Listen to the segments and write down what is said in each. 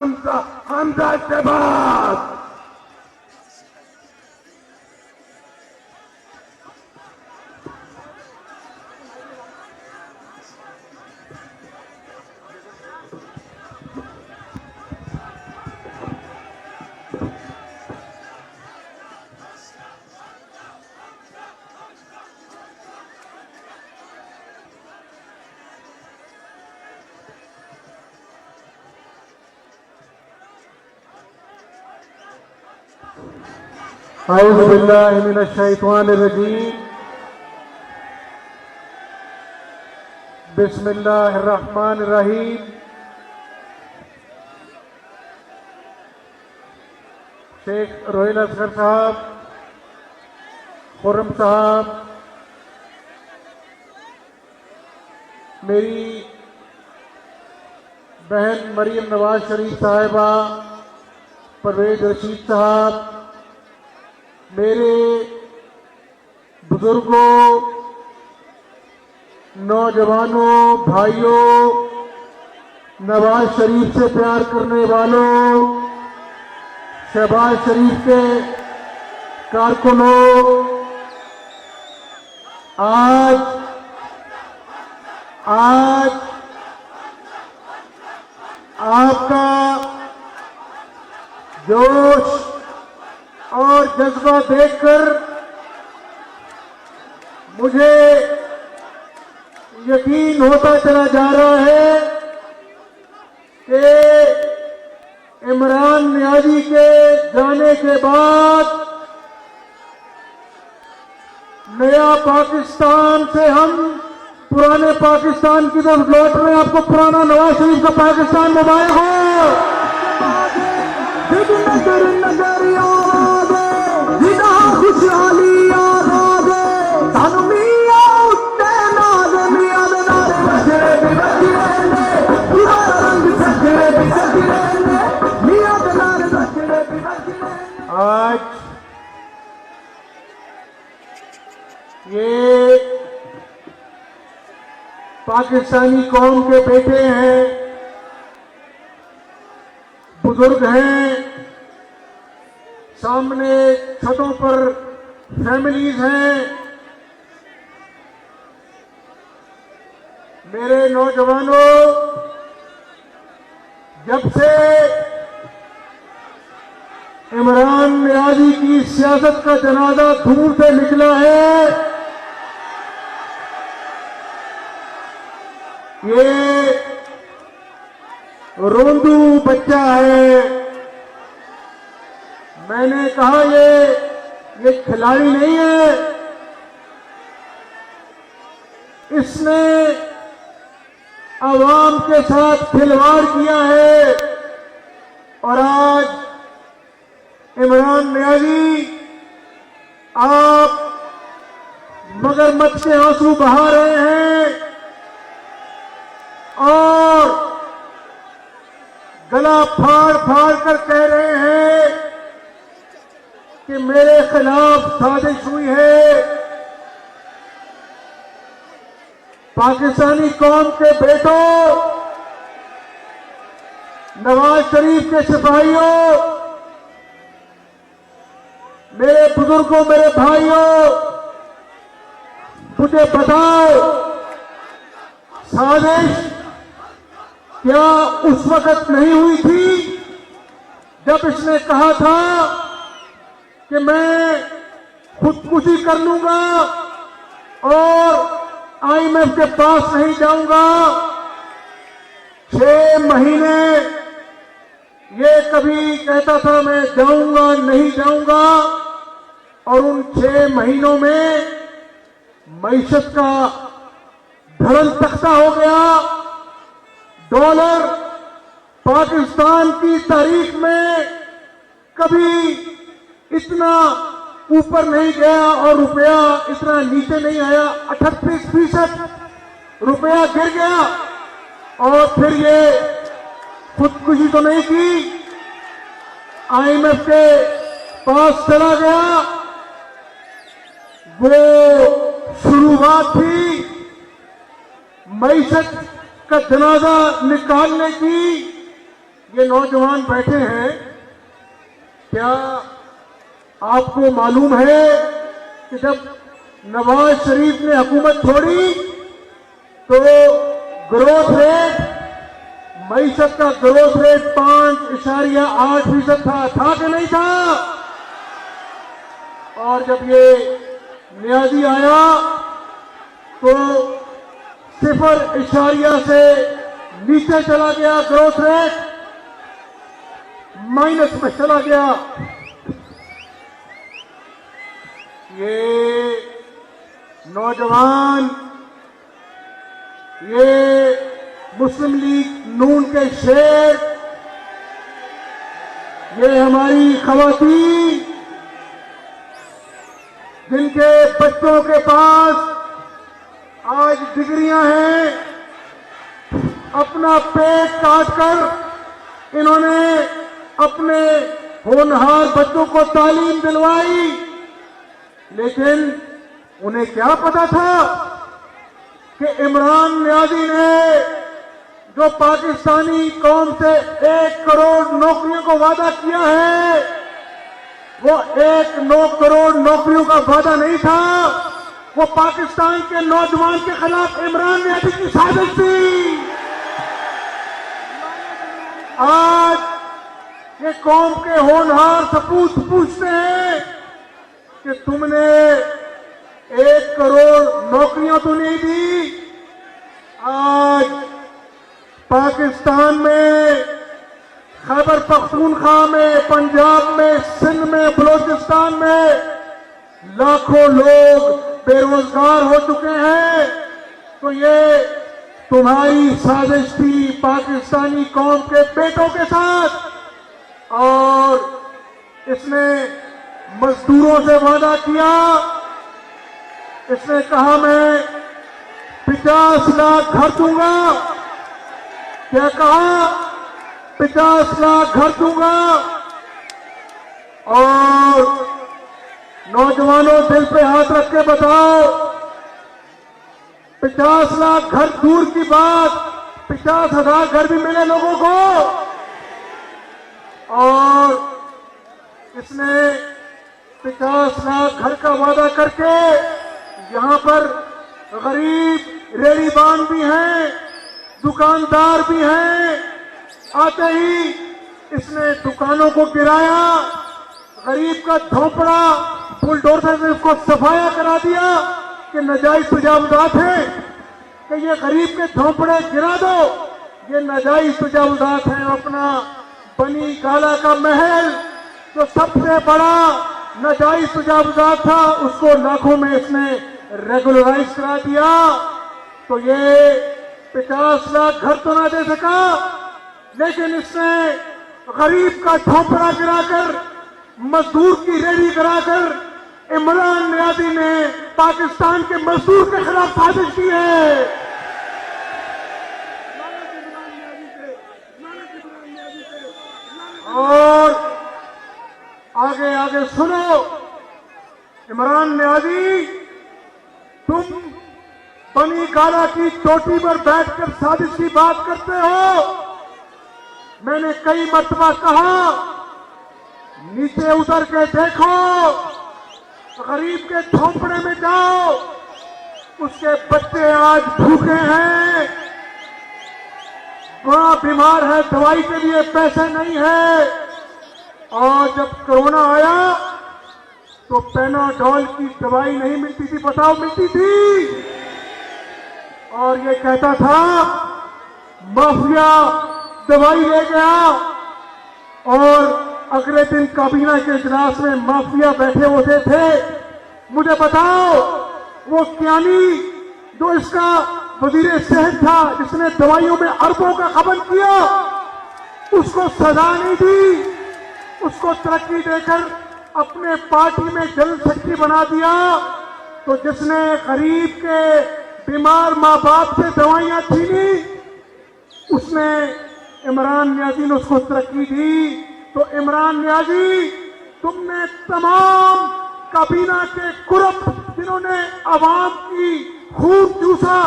हमजा शहबाज। औज़ु बिल्लाहि मिनश शैतानिर रजीम। बिस्मिल्लाहिर रहमानिर रहीम। शेख रोहिल असगर साहब, खुर्रम साहब, मेरी बहन मरियम नवाज शरीफ साहिबा, परवेज रशीद साहब, मेरे बुजुर्गों, नौजवानों, भाइयों, नवाज शरीफ से प्यार करने वालों, शहबाज शरीफ के कारकुनों, आज आपका जोश और जज्बा देखकर मुझे यकीन होता चला जा रहा है कि इमरान नियाज़ी के जाने के बाद नया पाकिस्तान से हम पुराने पाकिस्तान की तरफ लौट रहे हैं। आपको पुराना नवाज शरीफ का पाकिस्तान मुबारक हो। नगर नगर खुशहाली आज ये पाकिस्तानी कौम के बेटे हैं, बुजुर्ग हैं, सामने छतों पर फैमिलीज हैं। मेरे नौजवानों, जब से इमरान नियाज़ी की सियासत का जनाजा दूर से निकला है, ये रोंदू बच्चा है। मैंने कहा ये खिलाड़ी नहीं है, इसने आवाम के साथ खिलवाड़ किया है। और आज इमरान नियाज़ी, आप मगरमच्छ के आंसू बहा रहे हैं और गला फाड़ फाड़ कर कह रहे हैं कि मेरे खिलाफ साजिश हुई है। पाकिस्तानी कौम के बेटों, नवाज शरीफ के सिपाहियों, मेरे बुजुर्गों, मेरे भाइयों, मुझे बताओ, साजिश क्या उस वक्त नहीं हुई थी जब इसने कहा था कि मैं खुदकुशी कर लूंगा और IMF के पास नहीं जाऊंगा? 6 महीने ये कभी कहता था मैं जाऊंगा नहीं जाऊंगा, और उन 6 महीनों में मईशत का धड़ल तख्ता हो गया। डॉलर पाकिस्तान की तारीख में कभी इतना ऊपर नहीं गया और रुपया इतना नीचे नहीं आया। 38% रुपया गिर गया और फिर ये खुदकुशी तो नहीं की, IMF के पास चला गया। वो शुरुआत थी मईशत का जनाजा निकालने की, ये नौजवान बैठे हैं, क्या आपको मालूम है कि जब नवाज शरीफ ने हुकूमत छोड़ी तो ग्रोथ रेट, मईशत का ग्रोथ रेट 5.8% था कि नहीं था? और जब ये न्याजी आया तो 0.0 से नीचे चला गया, ग्रोथ रेट माइनस में चला गया। ये नौजवान, ये मुस्लिम लीग नून के शेर, ये हमारी खवातीन जिनके बच्चों के पास आज डिग्रियां हैं, अपना पेट काटकर इन्होंने अपने होनहार बच्चों को तालीम दिलवाई, लेकिन उन्हें क्या पता था कि इमरान न्याजी ने जो पाकिस्तानी कौम से 1 करोड़ नौकरियों को वादा किया है, वो 1 करोड़ नौकरियों का वादा नहीं था, वो पाकिस्तान के नौजवान के खिलाफ इमरान न्याजी की साजिश थी। आज ये कौम के होनहार सपूत पूछते हैं कि तुमने 1 करोड़ नौकरियां तो नहीं दी। आज पाकिस्तान में, खैबर पख्तूनख्वा में, पंजाब में, सिंध में, बलोचिस्तान में लाखों लोग बेरोजगार हो चुके हैं। तो ये तुम्हारी साजिश थी पाकिस्तानी कौम के बेटों के साथ। और इसने मजदूरों से वादा किया, इसने कहा मैं 50 लाख घर दूंगा। क्या कहा? 50 लाख घर दूंगा। और नौजवानों, दिल पे हाथ रख के बताओ, 50 लाख घर दूर की बात, 50,000 घर भी मिले लोगों को। और इसने 50 लाख घर का वादा करके यहां पर गरीब रेहड़ीबान भी हैं, दुकानदार भी हैं। आते ही इसने दुकानों को गिराया, गरीब का झोंपड़ा बुलडोजर से उसको सफाया करा दिया कि नाजायज तजावुजात हैं, कि ये गरीब के झोंपड़े गिरा दो, ये नाजायज तजावुजात हैं। अपना बनी गाला का महल जो सबसे बड़ा नाजायज तजावुजात था, उसको लाखों में इसने रेगुलराइज करा दिया। तो ये 50 लाख घर तो ना दे सका, लेकिन इसने गरीब का झोंपड़ा गिराकर, मजदूर की रेहड़ी गिराकर इमरान न्याजी ने पाकिस्तान के मजदूर के खिलाफ साजिश की है। और आगे आगे सुनो, इमरान न्याजी, तुम बनी गाला की चोटी पर बैठकर साजिश की बात करते हो। मैंने कई मर्तबा कहा, नीचे उतर के देखो, गरीब के झोंपड़े में जाओ, उसके बच्चे आज भूखे हैं, बड़ा बीमार है, दवाई के लिए पैसे नहीं है। और जब कोरोना आया तो पेनाडोल की दवाई नहीं मिलती थी, बताओ मिलती थी। और ये कहता था माफिया दवाई ले गया, और अगले दिन काबीना के इजलास में माफिया बैठे होते थे। मुझे बताओ, वो क्यानी जो इसका वजीर सेहत था, जिसने दवाइयों में अरबों का खपत किया, उसको सजा नहीं दी, उसको तरक्की देकर अपने पार्टी में जनरल सेक्रेटरी बना दिया। तो जिसने गरीब के बीमार माँ बाप से दवाइयां छीनी, उसने, इमरान न्याजी ने उसको तरक्की दी। तो इमरान न्याजी, तुमने तमाम काबीना के कुरब जिन्होंने आवाम की खून चूसा,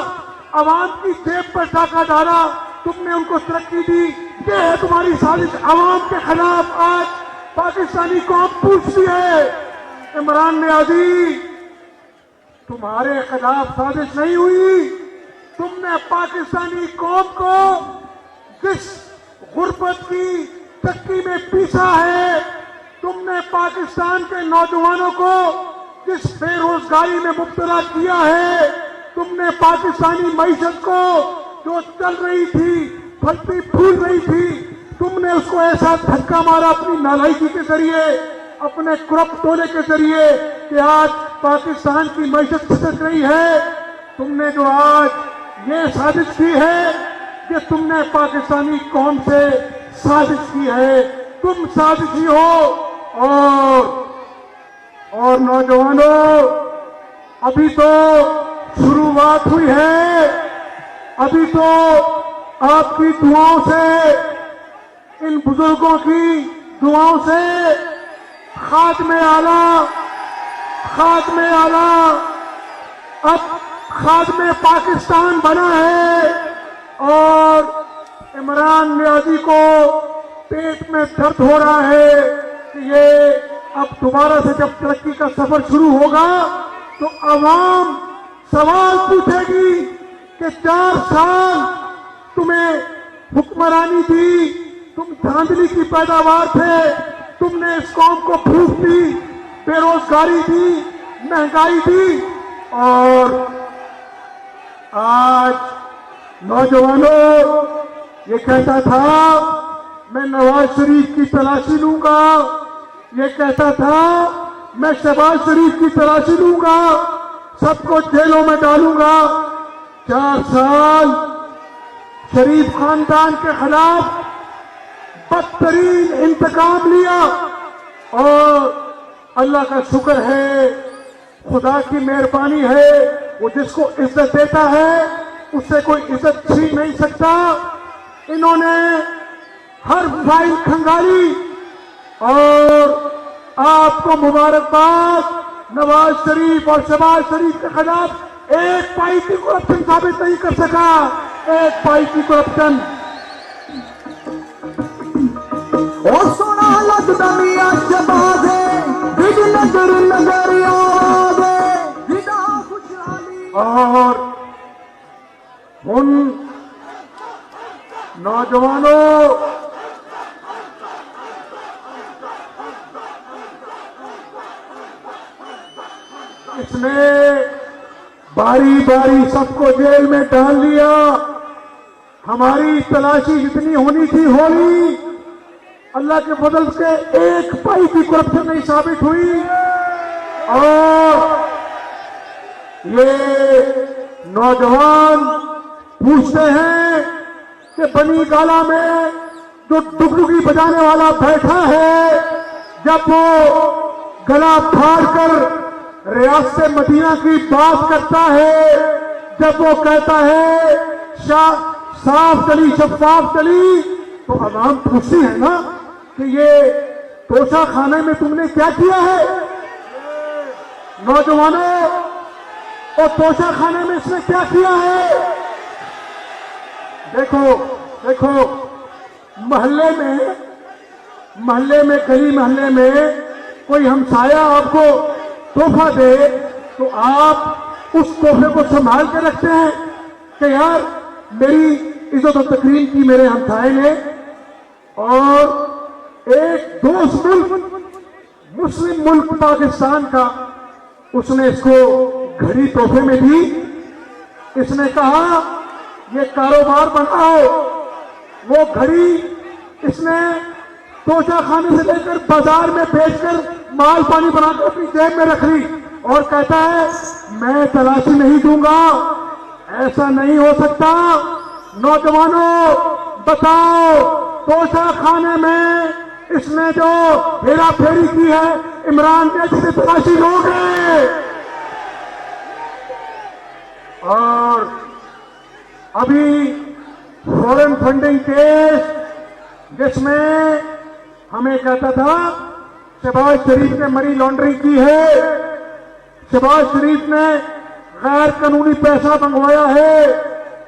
आवाम की जेब पर डाका डाला, तुमने उनको तरक्की दी। ये है तुम्हारी साजिश अवाम के खिलाफ। आज पाकिस्तानी कौम पूछती है, इमरान नियाज़ी तुम्हारे खिलाफ साजिश नहीं हुई, तुमने पाकिस्तानी कौम को जिस गुर्बत की चक्की में पीसा है, तुमने पाकिस्तान के नौजवानों को जिस बेरोजगारी में मुब्तला किया है, तुमने पाकिस्तानी मईशत को जो चल रही थी, फलती फूल रही थी, तुमने उसको ऐसा धक्का मारा अपनी नालायकी के जरिए, अपने कुरप टोले के जरिए कि आज पाकिस्तान की मईशत खिसक रही है। तुमने जो आज ये साजिश की है, ये तुमने पाकिस्तानी कौम से साजिश की है। तुम साजिशी हो। और नौजवानों, अभी तो शुरुआत हुई है, अभी तो आपकी दुआओं से, इन बुजुर्गों की दुआओं से खात्मे आला अब खात्मे पाकिस्तान बना है। और इमरान नियाज़ी को पेट में दर्द हो रहा है कि ये अब दोबारा से जब तरक्की का सफर शुरू होगा तो अवाम सवाल पूछेगी कि 4 साल तुम्हें हुक्मरानी दी, तुम धांधली की पैदावार थे, तुमने इस कौम को भूख दी, बेरोजगारी दी, महंगाई दी, और आज नौजवानों ये कहता था मैं नवाज शरीफ की तलाशी लूंगा, ये कहता था मैं शहबाज शरीफ की तलाशी लूंगा, सबको जेलों में डालूंगा। 4 साल शरीफ खानदान के खिलाफ बदतरीन इंतकाम लिया, और अल्लाह का शुक्र है, खुदा की मेहरबानी है, वो जिसको इज्जत देता है उससे कोई इज्जत छीन नहीं सकता। इन्होंने हर फाइल खंगाली, और आपको मुबारकबाद, नवाज शरीफ और शहबाज शरीफ के खिलाफ एक पाई की करप्शन साबित नहीं कर सका, एक पाई की करप्शन। और सोना लगता मियां शहबाज दिल नजर नजर आवे, जिदा खुशहाली। और उन नौजवानों, इसने बारी बारी सबको जेल में डाल दिया। हमारी तलाशी जितनी होनी थी हो ली, अल्लाह के फजल से एक पाई की करप्शन नहीं साबित हुई। और ये नौजवान पूछते हैं कि बनी गाला में जो डुगडुगी बजाने वाला बैठा है, जब वो गला फाड़ कर रियासत मदीना की बात करता है, जब वो कहता है साफ चली शफाफ चली, तो आवाम पूछती है ना कि ये तोशा खाने में तुमने क्या किया है। नौजवानों, और तोशा खाने में इसने क्या किया है। देखो देखो, मोहल्ले में गली मोहल्ले में कोई हमसाया आपको तोहफा दे तो आप उस तोहफे को संभाल के रखते हैं कि यार मेरी इज्जत और तकरीम की मेरे हमसाए ने। और एक दोस्त मुल्क, मुस्लिम मुल्क पाकिस्तान का, उसने इसको घड़ी तोहफे में दी। इसने कहा ये कारोबार बनाओ। वो घड़ी इसने तोशा खाने से लेकर बाजार में बेचकर माल पानी बनाकर अपनी जेब में रख ली, और कहता है मैं तलाशी नहीं दूंगा। ऐसा नहीं हो सकता। नौजवानों बताओ, तोशा खाने में इसने जो हेरा फेरी की है, इमरान ने जिसे तलाशी लोगे। और अभी फॉरेन फंडिंग केस जिसमें हमें कहता था शहबाज शरीफ ने मनी लॉन्ड्रिंग की है, शहबाज शरीफ ने गैर कानूनी पैसा मंगवाया है,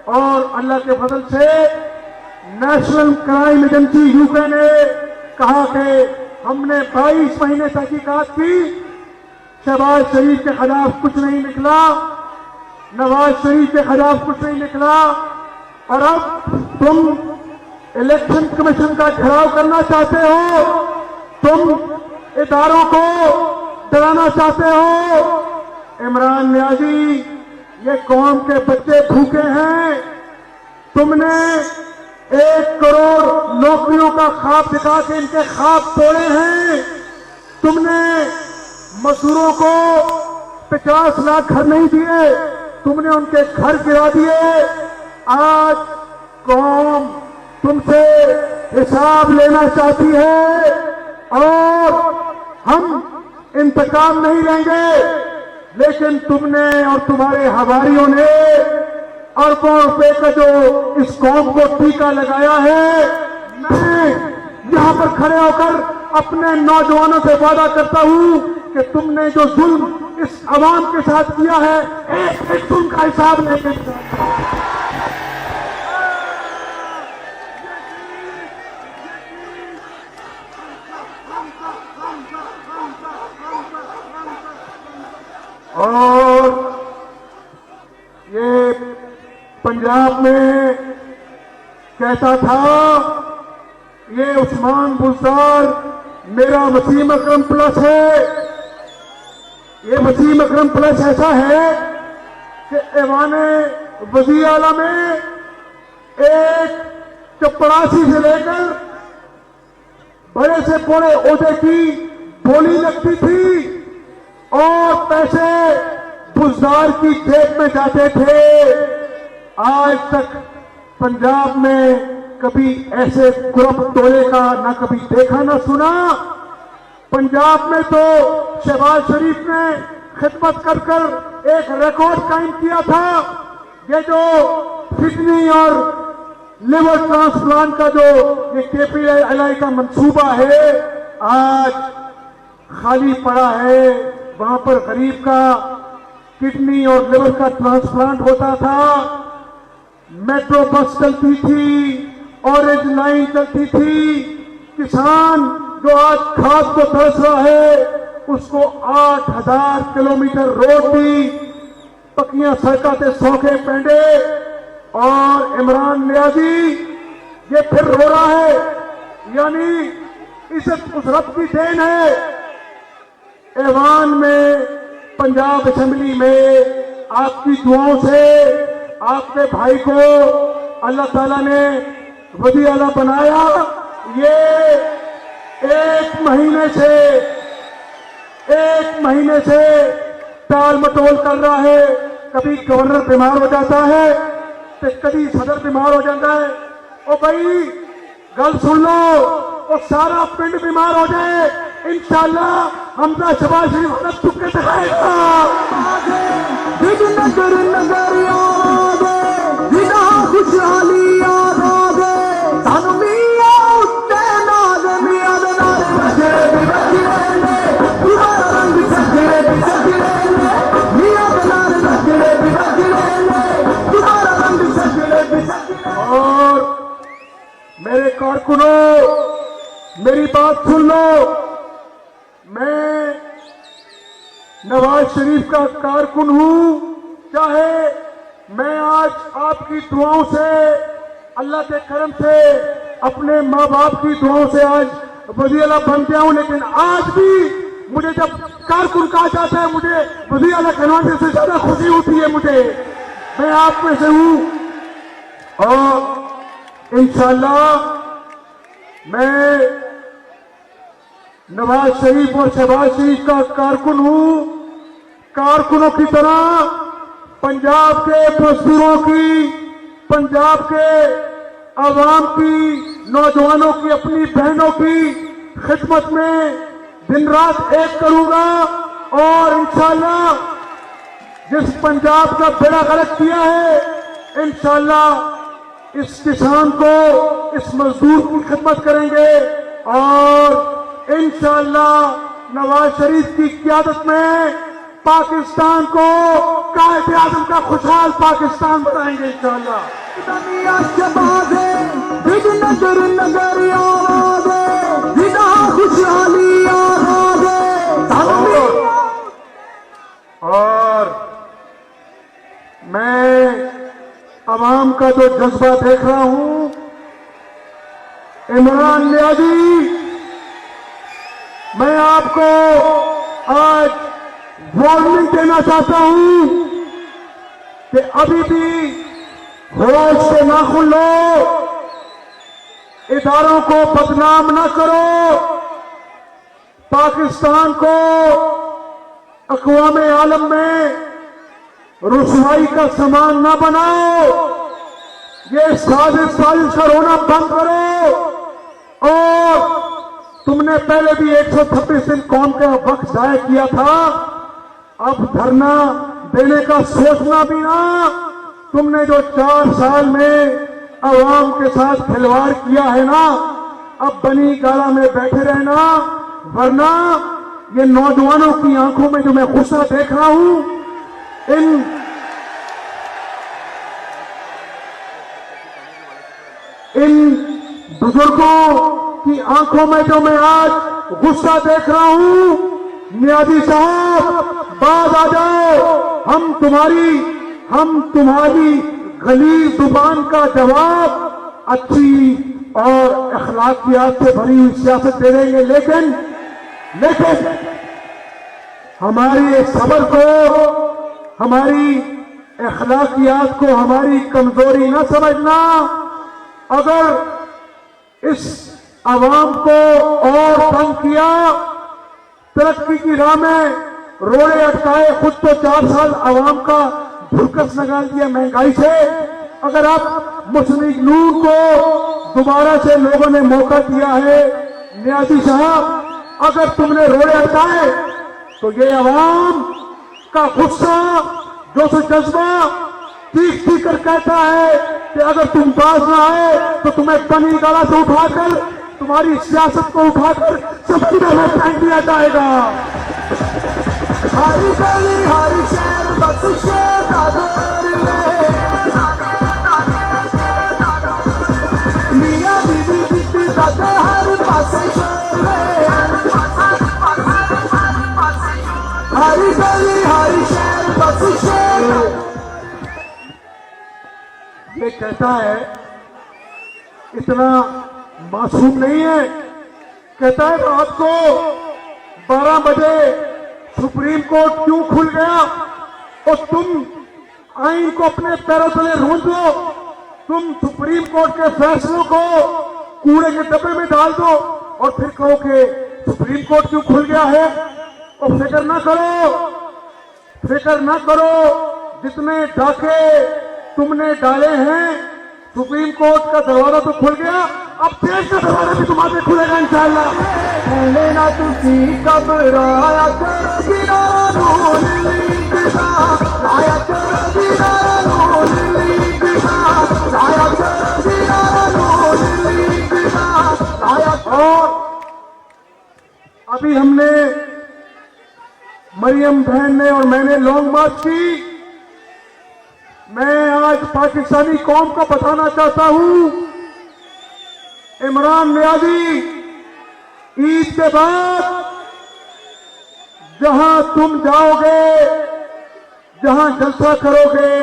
और अल्लाह के फजल से नेशनल क्राइम एजेंसी यूके ने कहा कि हमने 22 महीने तहकीकात की, शहबाज शरीफ के खिलाफ कुछ नहीं निकला, नवाज शरीफ के खिलाफ कुछ नहीं निकला, और अब तुम इलेक्शन कमीशन का घेराव करना चाहते हो, तुम इदारों को डराना चाहते हो। इमरान नियाजी, ये कौम के बच्चे भूखे हैं। तुमने 1 करोड़ नौकरियों का ख्वाब दिखा के इनके ख्वाब तोड़े हैं। तुमने मजदूरों को 50 लाख घर नहीं दिए, तुमने उनके घर गिरा दिए। आज कौम तुमसे हिसाब लेना चाहती है और हम इंतकाम नहीं लेंगे, लेकिन तुमने और तुम्हारे हवारियों ने अरबों रुपए का जो इस कौम को टीका लगाया है, मैं यहां पर खड़े होकर अपने नौजवानों से वादा करता हूं कि तुमने जो जुल्म इस अवाम के साथ किया है, एक जुल्म का हिसाब लेंगे। और ये पंजाब में कहता था, ये उस्मान बुज़दार मेरा वसीम अकरम प्लस है। ये वसीम अकरम प्लस ऐसा है कि ऐवाने वज़ीर आला में एक चपरासी से लेकर बड़े से बड़े ओहदे की बोली लगती थी और पैसे बुज़दार की जेब में जाते थे। आज तक पंजाब में कभी ऐसे ग्रुप तोड़े का ना कभी देखा ना सुना। पंजाब में तो शहबाज शरीफ ने खिदमत कर कर एक रिकॉर्ड कायम किया था। ये जो किडनी और लिवर ट्रांसप्लांट का जो ये KPLI का मंसूबा है, आज खाली पड़ा है। वहां पर गरीब का किडनी और लिवर का ट्रांसप्लांट होता था। मेट्रो बस चलती थी, ऑरेंज लाइन चलती थी। किसान जो आज खाद को तरस रहा है, उसको 8000 किलोमीटर रोड दी, पक्कियां सड़कों से सौखे पेंडे। और इमरान नियाजी ये फिर रो रहा है, यानी इज्जत उस रब की देन है। ऐवान में पंजाब असेंबली में आपकी दुआओं से आपके भाई को अल्लाह ताला ने वज़ीर आला बनाया। ये एक महीने से टाल मटोल कर रहा है। कभी गवर्नर बीमार हो जाता है तो कभी सदर बीमार हो जाता है। ओ भाई गल सुन लो, वो सारा पिंड बीमार हो जाए, इंशाल्लाह हमदा शहबाज शरीफ हालत चुप के दिखाएगा। नगर नगर आवे, जिदा खुशहाली आवे, सानू मिया उत्ते नाज मिया दे नाल बजरे भी बजरे ने, तुम्हारा रंग सजरे भी सजरे ने, मिया दे नाल बजरे भी बजरे ने, तुम्हारा रंग सजरे भी सजरे। और मेरे कारकुनों, मेरी बात सुन लो। मैं नवाज शरीफ का कारकुन हूं, चाहे मैं आज आपकी दुआओं से, अल्लाह के करम से, अपने माँ बाप की दुआओं से आज वज़ीर आला बन गया हूं, लेकिन आज भी मुझे जब कारकुन कहा जाता है, मुझे वज़ीर आला कहलाने से ज्यादा खुशी होती है। मैं आप में से हूं और इंशाल्लाह मैं नवाज शरीफ और शहबाज शरीफ का कारकुन हूं। कारकुनों की तरह पंजाब के मजदूरों की, पंजाब के आवाम की, नौजवानों की, अपनी बहनों की खिदमत में दिन रात एक करूंगा। और इंशाल्लाह जिस पंजाब का बेड़ा गर्क किया है, इंशाल्लाह इस किसान को, इस मजदूर की खिदमत करेंगे और इंशाअल्लाह नवाज शरीफ की क़यादत में पाकिस्तान को कायदे आज़म का खुशहाल पाकिस्तान बनाएंगे इंशाअल्लाह। नगर नगर आवाज़े जिदा खुशहाली आवाज़े सानू भी और मैं अवाम का जो जज्बा देख रहा हूं, इमरान नियाज़ी, मैं आपको आज वार्निंग देना चाहता हूं कि अभी भी होश से नाखुन लो, इदारों को बदनाम न करो, पाकिस्तान को अक़वाम आलम में रुसवाई का सामान न बनाओ, ये साजिश का रोना बंद करो। और तुमने पहले भी 126 दिन कौम का वक्त जाया किया था, अब धरना देने का सोचना भी ना। तुमने जो 4 साल में अवाम के साथ खिलवाड़ किया है ना, अब बनी गाला में बैठे रहना, वरना ये नौजवानों की आंखों में जो मैं गुस्सा देख रहा हूं, इन बुजुर्गों की आंखों में जो मैं आज गुस्सा देख रहा हूं, नियाज़ी साहब बाज आ जाओ, हम तुम्हारी गलीज़ जुबान का जवाब अच्छी और अखलाकियात से भरी हुई सियासत दे देंगे, लेकिन हमारी सब्र को, हमारी अखलाकियात को हमारी कमजोरी न समझना। अगर इस अवाम को और तंग किया, तरक्की की राह में रोड़े अटकाए, खुद तो 4 साल अवाम का भुरकस निकाल दिया महंगाई से। अगर आप मुस्लिम लीग को दोबारा से लोगों ने मौका दिया है, नियाज़ी साहब, अगर तुमने रोड़े अटकाए तो ये अवाम का गुस्सा, जोश जज्बा चीख कर कहता है कि अगर तुम पास न आए तो तुम्हें बनी गाला से उठाकर, तुम्हारी सियासत को उठाकर सबकी तरह फेंक दिया जाएगा। हरी गली हरी शहर बस शेर मियां बीबी बीती दादा हर पासे हरी गली हरी शहर बस शेर। ये कहता है, इतना मासूम नहीं है, कहता है रात को 12 बजे सुप्रीम कोर्ट क्यों खुल गया और तुम आइन को अपने पैरों तले रोंद दो, तुम सुप्रीम कोर्ट के फैसलों को कूड़े के डब्बे में डाल दो और फिर कहो कि सुप्रीम कोर्ट क्यों खुल गया है। और फिक्र ना करो, जितने डाके तुमने डाले हैं, सुप्रीम कोर्ट का दरवाजा तो खुल गया, अब देश का दरवाजा भी तुम्हारे खुलेगा इंशाअल्लाह। ना तुसी घबराया कर किनारा नूर लीग का, आया कर किनारा नूर लीग का, आया कर किनारा नूर लीग का, आया। और अभी हमने, मरियम बहन ने और मैंने लॉन्ग मार्च की। मैं आज पाकिस्तानी कौम को बताना चाहता हूं, इमरान नियाज़ी, ईद के बाद जहां तुम जाओगे, जहां जलसा करोगे,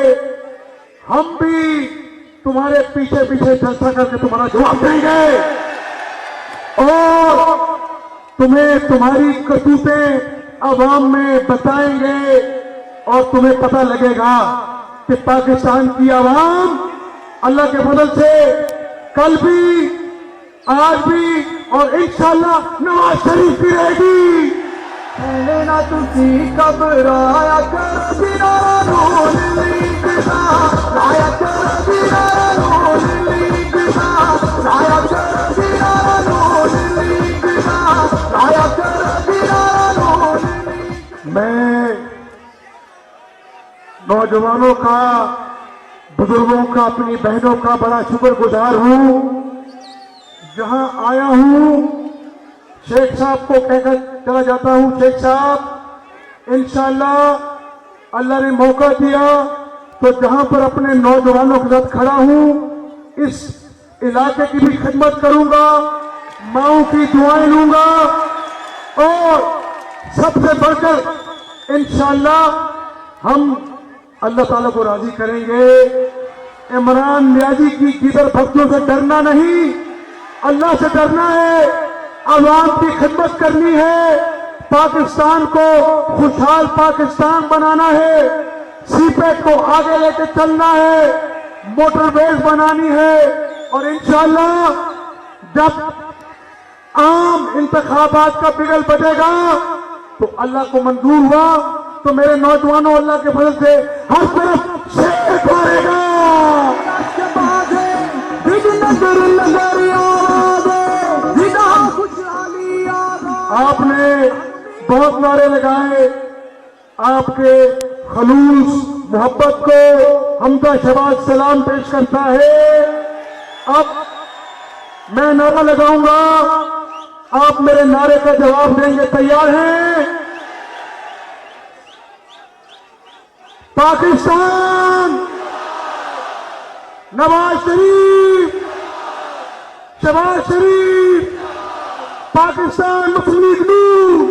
हम भी तुम्हारे पीछे पीछे जलसा करके तुम्हारा जवाब देंगे और तुम्हें तुम्हारी करतूतें अवाम में बताएंगे और तुम्हें पता लगेगा कि पाकिस्तान की आवाम अल्लाह के फजल से कल भी, आज भी और इंशाअल्लाह नवाज शरीफ भी रहेगी। ना तुसी घबराया कर किनारा नूर लीग का, आया कर किनारा नूर लीग का, आया कर किनारा नूर लीग का, आया कर किनारा नूर लीग। मैं नौजवानों का, बुजुर्गों का, अपनी बहनों का बड़ा शुक्रगुजार हूं। जहां आया हूं, शेख साहब को कहकर चला जाता हूं, शेख साहब, इंशाअल्लाह अल्लाह ने मौका दिया तो जहां पर अपने नौजवानों के साथ खड़ा हूं, इस इलाके की भी खिदमत करूंगा, माओं की दुआएं लूंगा और सबसे बढ़कर इंशाअल्लाह हम अल्लाह ताला को राजी करेंगे। इमरान नियाजी की गिदर भक्तों से डरना नहीं, अल्लाह से डरना है, अवाम की खिदमत करनी है, पाकिस्तान को खुशहाल पाकिस्तान बनाना है, सीपेट को आगे लेके चलना है, मोटरवेज बनानी है और इंशाअल्लाह जब आम इंतखाबात का बिगल बजेगा तो अल्लाह को मंजूर हुआ तो मेरे नौजवानों अल्लाह के फजल से हर तरफ शेर मारेगा। आपने बहुत नारे लगाए, आपके खलूस मोहब्बत को हमदा शबाज सलाम पेश करता है। अब मैं नारा लगाऊंगा, आप मेरे नारे का जवाब देंगे, तैयार हैं? पाकिस्तान, नवाज शरीफ, शहबाज शरीफ, पाकिस्तान मुस्लिम लीग नून,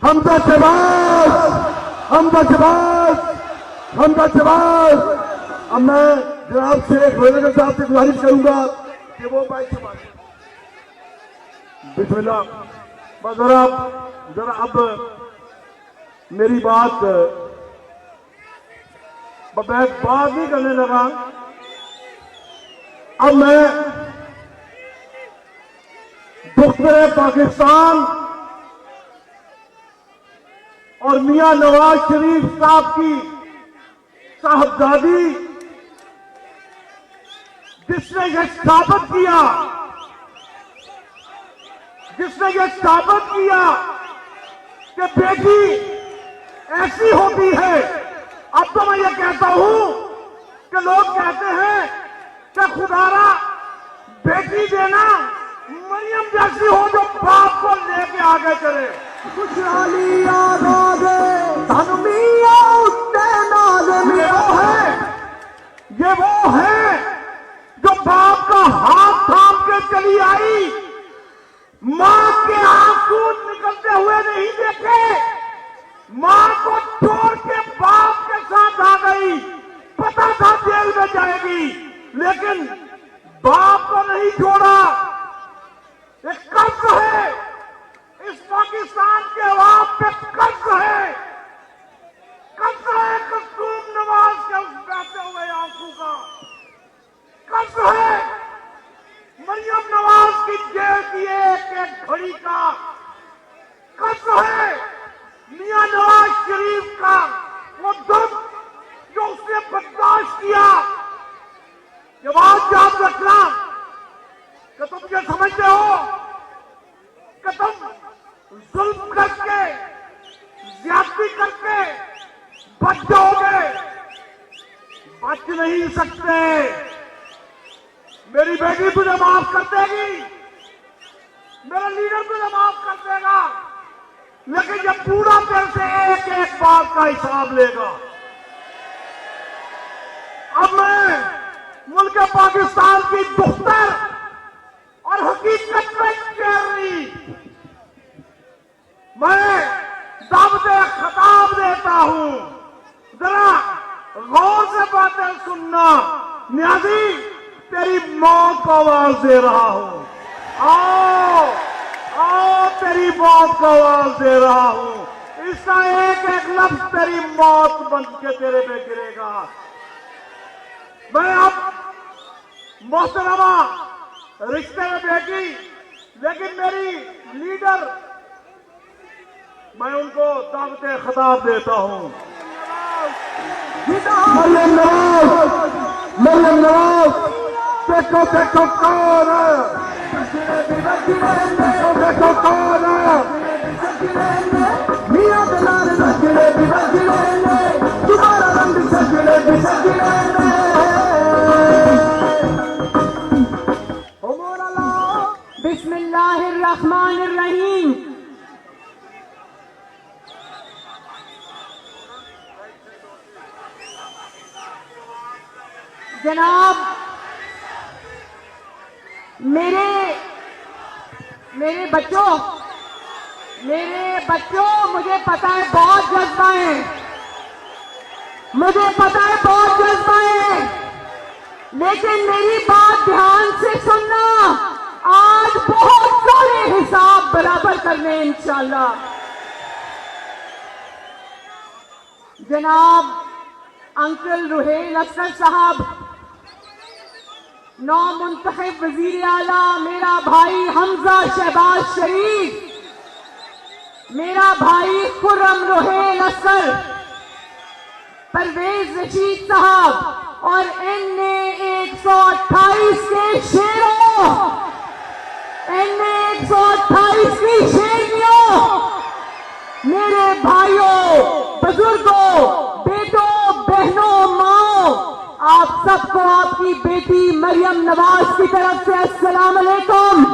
हमदा शहबाज, हमदा शहबाज, हमदा शहबाज। अब मैं जनाब से रोजगर साहब से गुजारिश करूंगा कि वो बाइक से बात बिस्मिल्लाह। बस जरा अब मेरी बात नहीं करने लगा। अब मैं दुख्तरे पाकिस्तान और मियां नवाज शरीफ साहब की साहबजादी जिसने यह साबित किया कि बेटी ऐसी होती है। अब तो मैं ये कहता हूं कि लोग कहते हैं कि खुदारा बेटी देना मरियम जैसी हो जो बाप को लेके आगे चले। खुशहाली आगे धनमिया उत्ते नाज़ ये वो है जो बाप का हाथ थाम के चली आई, मां के आंसू निकलते हुए नहीं देखे, मां को छोड़ के बाप के साथ आ गई। पता था जेल में जाएगी लेकिन बाप को नहीं छोड़ा। एक कर्ज है इस पाकिस्तान के अवाम पे, कर्ज है कसूम नवाज के उस बहते हुए आंसू का, कर्ज है मरियम नवाज की जेल की एक घड़ी का, कर्ज है मियां नवाज शरीफ का वो दुख जो उसने बर्दाश्त किया। ये बात याद रखना कि तुम ये समझते हो कि तुम जुल्म करके ज्यादती करके बच जाओगे, बच नहीं सकते। मेरी बेटी तुझे माफ कर देगी, मेरा लीडर तुझे माफ कर देगा, लेकिन ये पूरा तेरे से एक एक बात का हिसाब लेगा। अब मैं मुल्क पाकिस्तान की दुख्तर और हकीकत में चेहरी मैं दावते खिताब देता हूं, जरा गौर से बातें सुनना। नियाजी तेरी मौत को आवाज दे रहा हूं, आओ तेरी मौत को आवाज दे रहा हूं। इसका एक एक लफ्ज तेरी मौत बन के तेरे पे गिरेगा। मैं अब मोहतरमा रिश्ते में बेटी, लेकिन मेरी लीडर, मैं उनको दावते खिताब देता हूं। मरियम नवाज देखो कौन है, देखो कौन है, मियां दलाल सजड़े भी सजड़े तुम्हारा रंग सजड़े भी सजड़े बिस्मिल्लाहिर्रहमानिर्रहीम। जनाब मेरे बच्चों, मुझे पता है बहुत जज्बा है, लेकिन मेरी बात ध्यान से सुनना। आज बहुत सारे हिसाब बराबर करने हैं इंशाल्लाह। जनाब अंकल रुहेल असगर साहब, नौ मुंतखब वजीर आला मेरा भाई हमजा शहबाज शरीफ, मेरा भाई खुर्रम रुहेल असगर, परवेज रशीद साहब और NA 128 के शेरों, NA 128 की शेरनियों, मेरे भाइयों, बुजुर्गों, बेटों, बहनों, माओ, आप सबको आपकी बेटी मरियम नवाज की तरफ से अस्सलाम अलैकुम।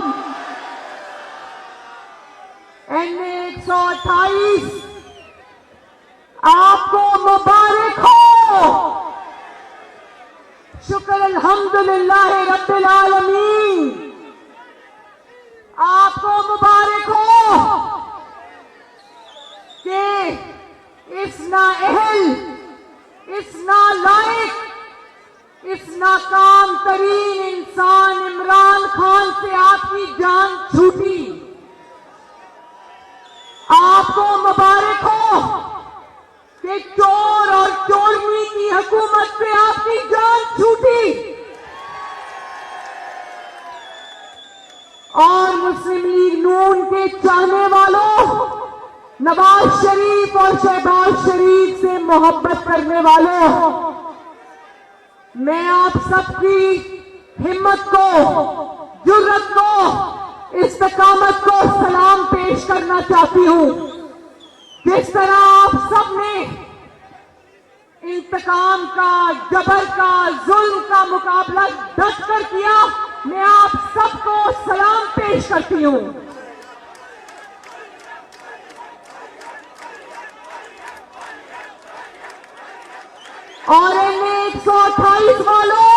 NA 128 आपको मुबारक हो। शुक्र अल्हम्दुलिल्लाह रब्बिल आलमीन, आपको मुबारक हो कि इस नाअहल, इस नालायक, इस नाकाम तरीन इंसान इमरान खान से आपकी जान छूटी। आपको मुबारक हो कि चोर और चोरनी की हुकूमत से आपकी जान छूटी और मुस्लिम लीग नून के चाहने वालों, नवाज शरीफ और शहबाज शरीफ से मोहब्बत करने वालों, मैं आप सबकी हिम्मत को, जुर्रत को, इस्तिकामत को सलाम पेश करना चाहती हूं। जिस तरह आप सबने इंतकाम का, जबर का, जुल्म का मुकाबला डट कर किया, मैं आप सबको सलाम पेश करती हूं। और NA 128 वालों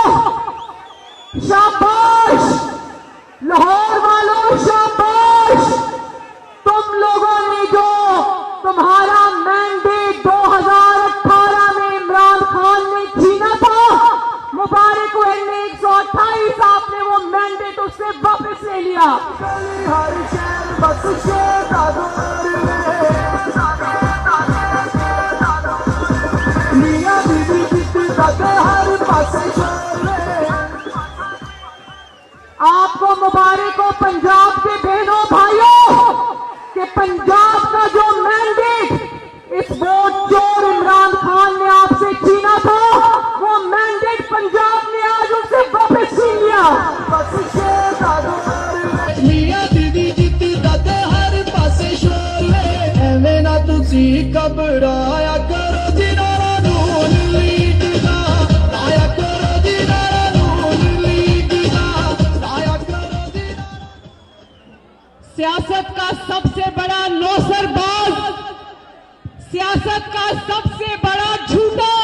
शाबाश, लाहौर वालों शाबाश, तुम लोगों ने जो तुम्हारा मैंडेट 2018 में इमरान खान ने छीना था, मुबारक हो NA 128, आपने वो मैंडेट उससे वापस ले लिया। आपको मुबारक हो पंजाब के बहनों भाइयों कि पंजाब का जो मैंडेट इस वोट चोर इमरान खान ने आपसे छीना था, वो मैंडेट पंजाब ने आज उससे वापस छीन लिया। मियां दीदी जीती दादे हर पासे शोले, एवें ना तुसी घबराया करो जिनारा नून लीग दा, आया करो जिनारा नून लीग दा, आया करो जिनारा। सियासत का सबसे बड़ा नौसरबाज, सियासत का सबसे बड़ा झूठा,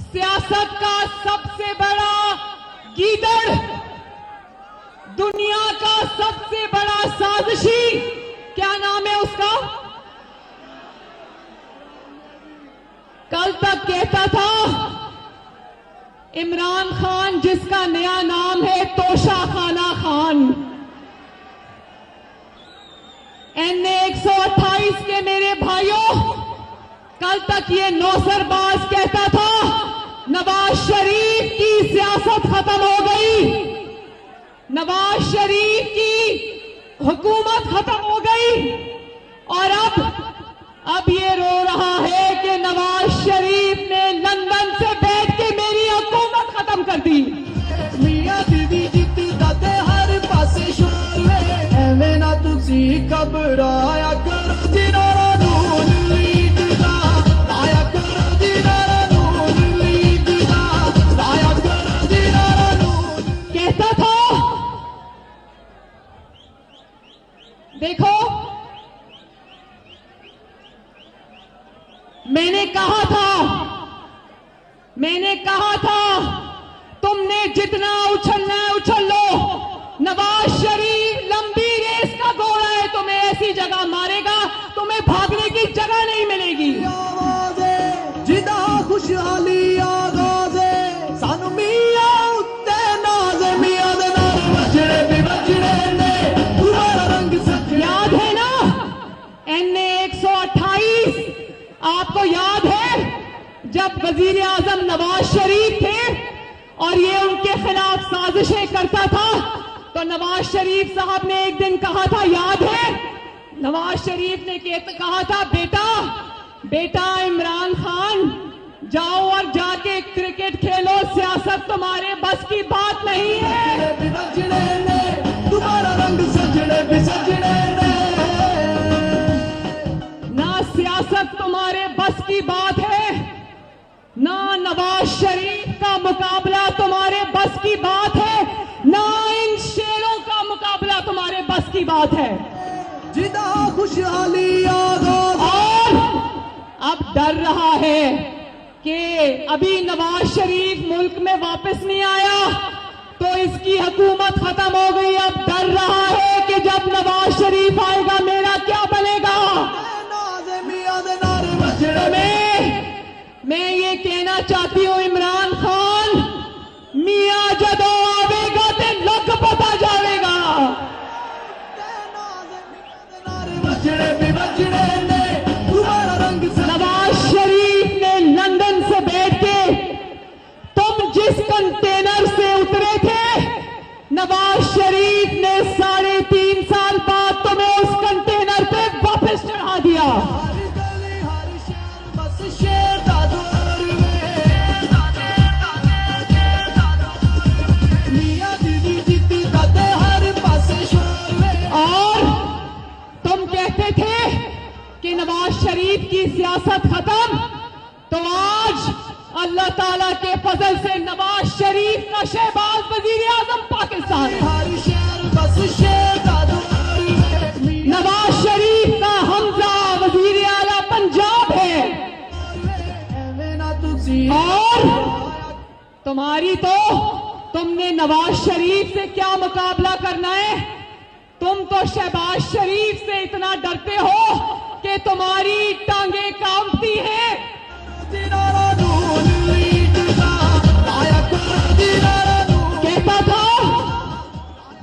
सियासत का सबसे बड़ा गीदड़, दुनिया का सबसे बड़ा साजिशी, क्या नाम है उसका? कल तक कहता था इमरान खान, जिसका नया नाम है तोशा खाना खान। NA 128 के मेरे भाइयों, कल तक ये नौसरबाज कहता था नवाज शरीफ की सियासत खत्म हो गई, नवाज शरीफ की हुकूमत खत्म हो गई, और अब ये रो रहा है कि नवाज शरीफ ने लंदन से बैठ के मेरी हुकूमत खत्म कर दी। मियां दीदी जीती दादे हर पासे शोले, एवें ना तुसी घबराया करो जिनारा नून लीग दा, आया करो जिनारा नून लीग दा, आया करो जिनारा नून। कहता था, देखो मैंने कहा था तुमने जितना उछलना है उछल लो, नवाज शरीफ थे और ये उनके खिलाफ साजिशें करता था, तो नवाज शरीफ साहब ने एक दिन कहा था, याद है? नवाज शरीफ ने कहा था, बेटा इमरान खान जाओ और जाके क्रिकेट खेलो, सियासत तुम्हारे बस की बात नहीं है। तुम्हारा रंग सजने भी सजने ना सियासत तुम्हारे बस की बात है, ना नवाज शरीफ का मुकाबला तुम्हारे बस की बात है, ना इन शेरों का मुकाबला तुम्हारे बस की बात है। जिदा खुशहाली और अब डर रहा है कि अभी नवाज शरीफ मुल्क में वापस नहीं आया तो इसकी हुकूमत खत्म हो गई। अब डर रहा है कि जब नवाज शरीफ आएगा मेरा क्या बनेगा। मैं ये कहना चाहती हूँ, इमरान खान, मियाँ जदों आवेगा ते लग पता जाएगा। नवाज शरीफ ने लंदन से बैठ के, तुम जिस कंटेनर से उतरे थे, नवाज शरीफ ने 3.5 साल बाद तुम्हें उस कंटेनर पे वापस चढ़ा दिया। और तुम कहते थे कि नवाज शरीफ की सियासत खत्म, तो आज अल्लाह ताला के फजल से नवाज शरीफ का शहबाज वजीर आजम पाकिस्तान है, नवाज शरीफ का हमजा वजीर आला पंजाब है। और तुमने नवाज शरीफ से क्या मुकाबला करना है? तुम तो शहबाज शरीफ से इतना डरते हो कि तुम्हारी टांगे कांपती हैं।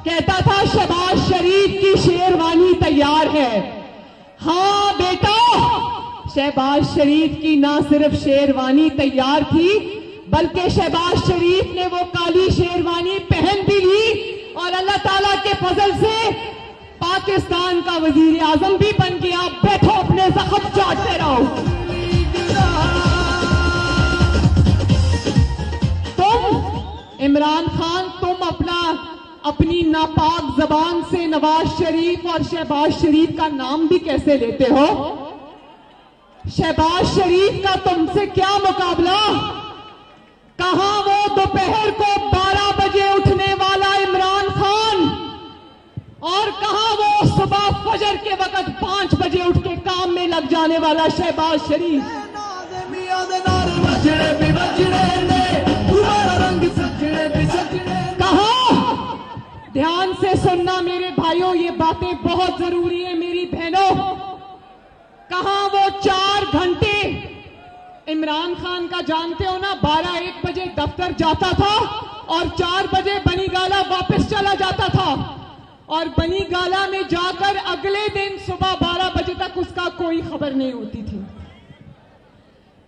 कहता था शहबाज शरीफ की शेरवानी तैयार है। हाँ बेटा, शहबाज शरीफ की ना सिर्फ शेरवानी तैयार थी, बल्कि शहबाज शरीफ ने वो काली शेरवानी पहन भी ली और अल्लाह ताला के फजल से पाकिस्तान का वजीर आजम भी बन गया। बैठो, अपने जख्म चाटते रहो। तुम इमरान खान, तुम अपनी नापाक जबान से नवाज शरीफ और शहबाज शरीफ का नाम भी कैसे लेते हो? शहबाज शरीफ का तुमसे क्या मुकाबला? कहां वो दोपहर को 12 बजे उठने वाला इमरान खान और कहां वो सुबह फजर के वक्त 5 बजे उठ के काम में लग जाने वाला शहबाज शरीफ? कहां? ध्यान से सुनना मेरे भाइयों, ये बातें बहुत जरूरी है मेरी बहनों। कहां वो 4 घंटे इमरान खान का, जानते हो ना, 12-1 बजे दफ्तर जाता था और 4 बजे बनी गाला वापस चला जाता था और बनी गाला में जाकर अगले दिन सुबह 12 बजे तक उसका कोई खबर नहीं होती थी।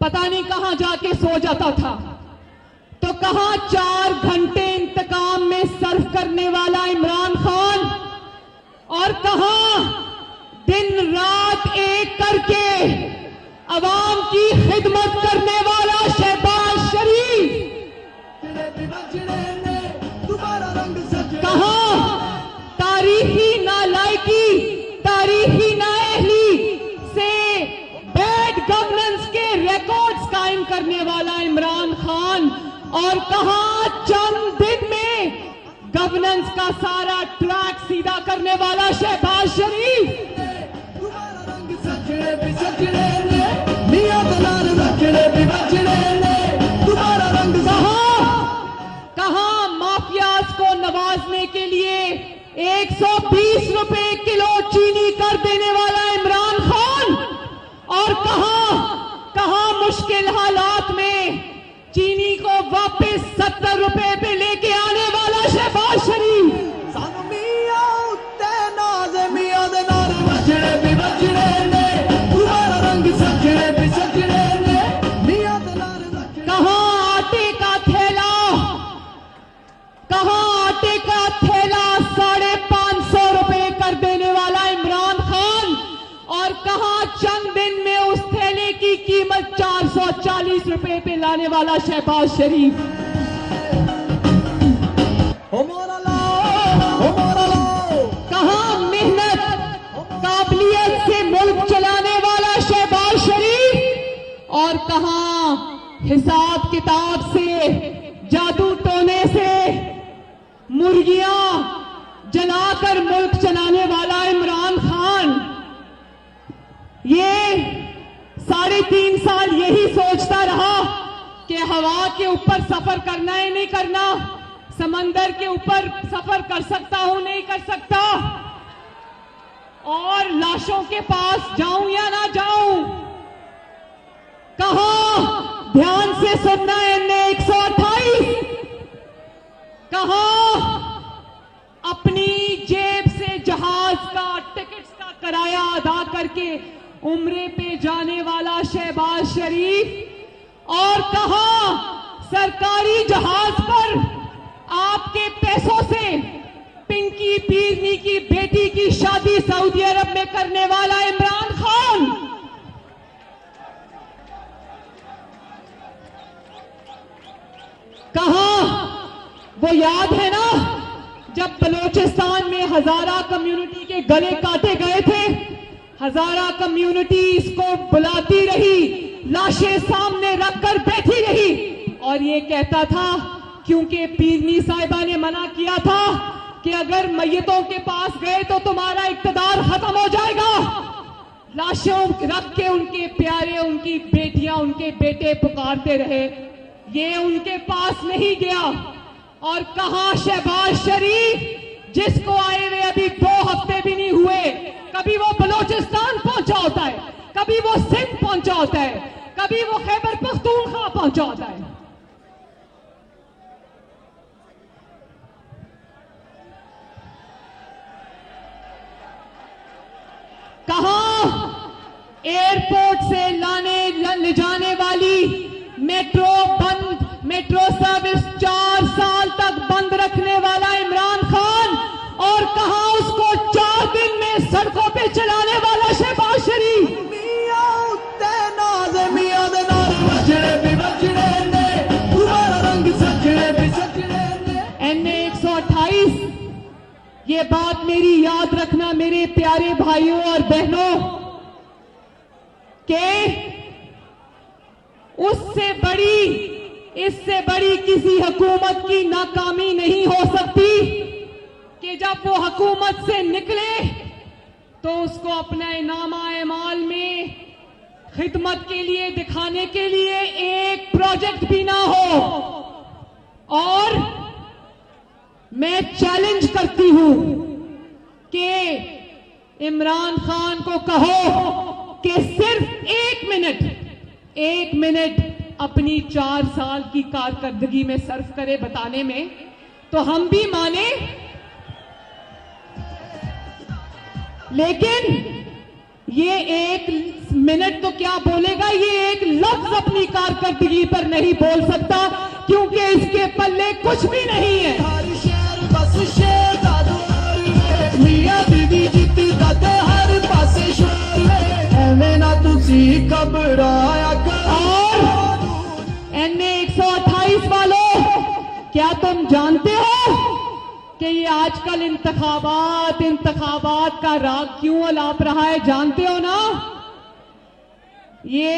पता नहीं कहां जाके सो जाता था। तो कहां 4 घंटे इंतकाम में सर्व करने वाला इमरान खान और कहां दिन रात एक करके अवाम की खिदमत करने वाला शहबाज शरीफ? कहां तारीखी नालायकी, तारीखी नाअहली से बैड गवर्नेंस के रिकॉर्ड्स कायम करने वाला इमरान खान और कहां चंद दिन में गवर्नेंस का सारा ट्रैक सीधा करने वाला शहबाज शरीफ? कहां माफियाज को नवाजने के लिए 120 रुपए किलो चीनी कर देने वाला इमरान खान और कहां मुश्किल हालात में चीनी को वापस 70 रुपए पे लेके आने वाला शहबाज शरीफ? कहां 40 रुपए पे लाने वाला शहबाज शरीफ, कहां मेहनत काबिलियत से मुल्क चलाने वाला शहबाज शरीफ, और कहां हिसाब किताब से जादू टोने से मुर्गियां जलाकर मुल्क चलाने वाला इमरान खान। ये 3.5 साल यही सोचता रहा कि हवा के ऊपर सफर करना है नहीं करना, समंदर के ऊपर सफर कर सकता हूं नहीं कर सकता, और लाशों के पास जाऊं या ना जाऊं। कहां, ध्यान से सुनना है, NA-128 कहां अपनी जेब से जहाज का टिकट्स का किराया अदा करके उम्रे पे जाने वाला शहबाज शरीफ, और कहां सरकारी जहाज पर आपके पैसों से पिंकी पीरनी की बेटी की शादी सऊदी अरब में करने वाला इमरान खान। कहां, वो याद है ना जब बलूचिस्तान में हजारा कम्युनिटी के गले काटे गए थे, हजारा कम्युनिटी इसको बुलाती रही, लाशें सामने रखकर बैठी रही, और ये कहता था, क्योंकि पीरनी साहिबा ने मना किया था कि अगर मैयतों के पास गए तो तुम्हारा इक्तदार खत्म हो जाएगा, लाशों रख के उनके प्यारे, उनकी बेटियां, उनके बेटे पुकारते रहे। ये उनके पास नहीं गया। और कहां शहबाज शरीफ, जिसको आए हुए अभी 2 हफ्ते भी नहीं हुए, कभी वो बलूचिस्तान पहुंचा होता है, कभी वो सिंध पहुंचा होता है, कभी वो खैबर पख्तूनख्वा पहुंचा होता है। कहां एयरपोर्ट से ले जाने वाली मेट्रो बंद, मेट्रो सर्विस 4 साल तक बंद रखने वाला इमरान खान, और कहां उसको 4 दिन में सड़कों पे चलाने वाला शहबाज शरीफ। NA-128, ये बात मेरी याद रखना मेरे प्यारे भाइयों और बहनों, के इससे बड़ी किसी हुकूमत की नाकामी नहीं हो सकती कि जब वो हुकूमत से निकले तो उसको अपना इनामा एमाल में खिदमत के लिए दिखाने के लिए एक प्रोजेक्ट भी ना हो। और मैं चैलेंज करती हूं कि इमरान खान को कहो कि सिर्फ 1 मिनट अपनी 4 साल की कारकर्दगी में सर्फ करे बताने में, तो हम भी माने, लेकिन ये 1 मिनट तो क्या बोलेगा, ये एक लफ्ज अपनी कारकर्दगी पर नहीं बोल सकता, क्योंकि इसके पल्ले कुछ भी नहीं है। NA-128 वालों, क्या तुम जानते हो कि ये आजकल इंतखाबात का राग क्यों अलाप रहा है? जानते हो ना? ये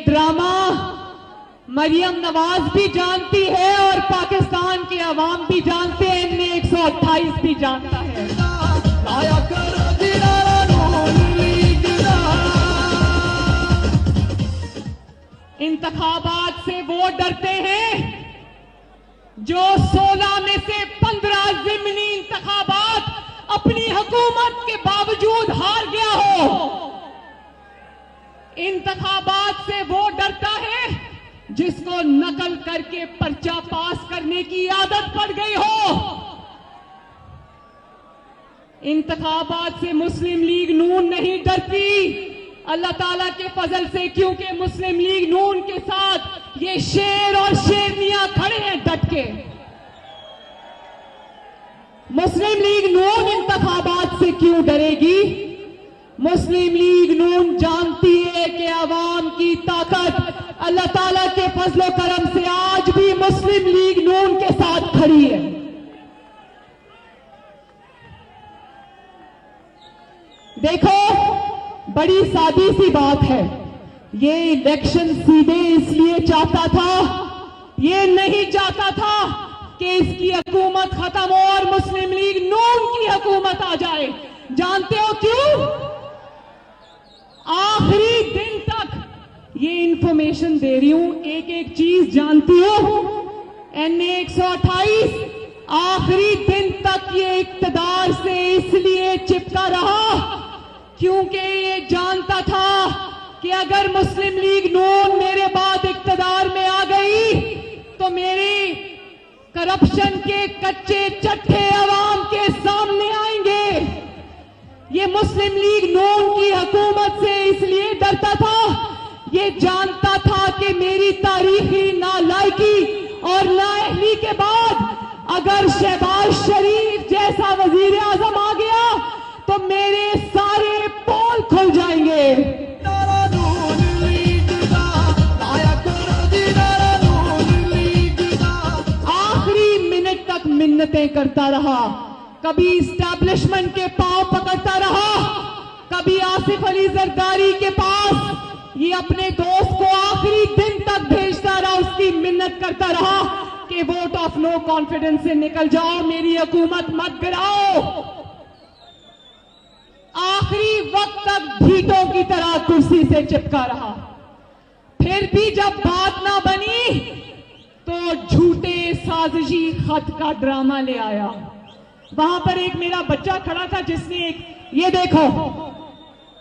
ड्रामा मरियम नवाज भी जानती है और पाकिस्तान के अवाम भी जानते हैं, NA-128 भी जानता है। इंतखाबात से वो डरते हैं जो 16 में से 15 ज़िमनी इंतखाबात अपनी हुकूमत के बावजूद हार गया हो। इंतखाबात से वो डरता है जिसको नकल करके पर्चा पास करने की आदत पड़ गई हो। इंतखाबात से मुस्लिम लीग नून नहीं डरती, अल्लाह ताला के फजल से, क्योंकि मुस्लिम लीग नून के साथ ये शेर और शेरनियां खड़े हैं डट के। मुस्लिम लीग नून इंतखाबात से क्यों डरेगी? मुस्लिम लीग नून जानती है है कि अवाम की ताकत अल्लाह ताला के फजलो करम से आज भी मुस्लिम लीग नून के साथ खड़ी है। देखो, बड़ी सादी सी बात है, ये इलेक्शन सीधे इसलिए चाहता था, ये नहीं चाहता था कि इसकी हुकूमत खत्म हो और मुस्लिम लीग नून की हुकूमत आ जाए। जानते हो क्यों? आखिरी दिन तक ये इंफॉर्मेशन दे रही हूं, एक एक चीज जानती हो। NA 128 आखिरी दिन तक ये इक्तदार से इसलिए चिपका रहा क्योंकि ये जानता था कि अगर मुस्लिम लीग नून मेरे बाद इक्तदार में आ गई तो मेरे करप्शन के कच्चे चट्टे अवाम के सामने आएंगे। ये मुस्लिम लीग नून की हुकूमत से इसलिए डरता था, ये जानता था कि मेरी तारीखी नालायकी और नाअहली के बाद अगर शहबाज शरीफ जैसा वजीर आजम आ गया तो मेरे सारे पोल खुल जाएंगे। आखिरी मिनट तक मिन्नतें करता रहा, कभी इस्टेब्लिशमेंट के पांव पकड़ता रहा, कभी आसिफ अली जरदारी के पास ये अपने दोस्त को आखिरी दिन तक भेजता रहा, उसकी मिन्नत करता रहा कि वोट ऑफ नो कॉन्फिडेंस से निकल जाओ, मेरी हुकूमत मत गिराओ। आखिरी वक्त तक ढीठों की तरह कुर्सी से चिपका रहा। फिर भी जब बात ना बनी तो झूठे साजिशी खत का ड्रामा ले आया। वहां पर एक मेरा बच्चा खड़ा था जिसने ये देखो,